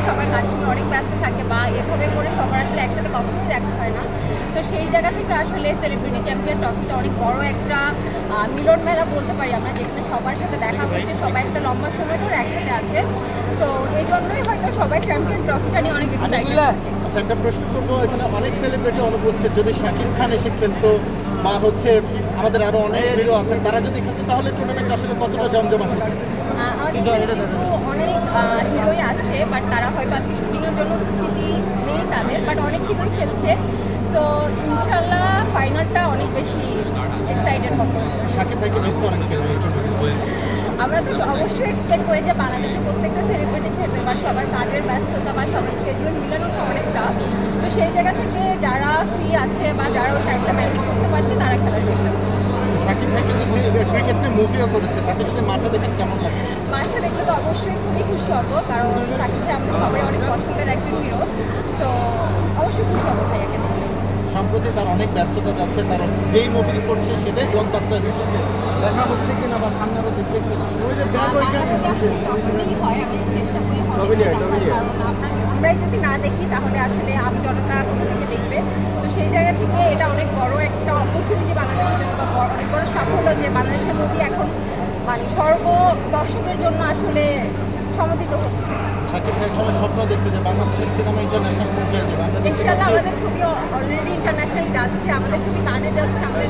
সবার কাজ নিয়ে অনেক ব্যস্ত থাকে বা এভাবে করে সবার আসলে একসাথে কখনোই দেখা হয় না। তো সেই জায়গা থেকে আসলে সেলিব্রিটি চ্যাম্পিয়ন ট্রফিটা অনেক বড় একটা মিলন মেলা বলতে পারি আমরা, যেখানে সবার সাথে দেখা হচ্ছে, সবাই একটা লম্বা সময় ধরে একসাথে আছে। তো এই জন্যই হয়তো সবাই চ্যাম্পিয়ন ট্রফিটা নিয়ে অনেক এক্সাইটেড থাকে। আচ্ছা, একটা প্রশ্ন করবো, এখানে অনেক সেলিব্রিটি অনুপস্থিত, যদি শাকিব খান এসে খেলতো বা হচ্ছে আমাদের আরো অনেক হিরো আছেন তারা যদি খেলতো তাহলে টুর্নামেন্ট আসলে কতটা জমজমাট হতো? আমাদের এখানে কিন্তু অনেক হিরোই আছে, বাট তারা হয়তো আজকে শুটিংয়ের জন্য উপস্থিতি নেই তাদের, বাট অনেক হিরোই খেলছে। সো ইনশাল্লাহ ফাইনালটা অনেক বেশি এক্সাইটেড হবো। শাকিব ভাইকে মিস করেন কেন এই টুর্নামেন্টে? আমরা তো অবশ্যই এক্সপেক্ট করি যে বাংলাদেশের প্রত্যেকটা সেলিব্রিটি খেলবে, বা সবার কাজের ব্যস্ততা বা সবার স্কেডিউল মিলানোটা অনেক টাফ। তো সেই জায়গা থেকে যারা ফ্রি আছে বা যারা ওই টাইমটা ম্যানেজ করতে পারছে তারা খেলার চেষ্টা করছে। শাকিব ভাই কিন্তু ক্রিকেট নিয়ে মুভিও করেছে, তাকে যদি মাঠে দেখেন কেমন লাগে? মাঠে দেখতে তো অবশ্যই খুবই খুশি হবো, কারণ সাকিব ভাই আমাদের সবাই অনেক পছন্দের একজন হিরো। তো অবশ্যই খুশি হবো ভাইয়াকে দেখে। সম্প্রতি তার অনেক ব্যস্ততা যাচ্ছে, তার যেই মুভি করছে সেটাই ব্লকবাস্টার হচ্ছে, দেখা হচ্ছে কিনা বা সামনে আরো দেখবে কিনা? ওই যে ব্যাগ ওইখানে যখনই হয় আমি চেষ্টা করি কারণ আমরাই যদি না দেখি তাহলে আসলে জনতা কোথা থেকে দেখবে। তো সেই জায়গা থেকে এটা অনেক বড় একটা অপরচুনিটি বাংলাদেশের জন্য, বা অনেক বড় সাফল্য যে বাংলাদেশের মুভি এখন মানে দর্শকের জন্য আসলে সমর্থিত হচ্ছে। শাকিব ভাই সময় স্বপ্ন দেখতে যে বাংলাদেশের সিনেমা ইন্টারন্যাশনাল পর্যায়ে যাবে, আমরা দেখতে ইনশাল্লাহ পাচ্ছি। আমাদের ছবি অলরেডি ইন্টারন্যাশনাল যাচ্ছে, আমাদের ছবি কানে যাচ্ছে, আমাদের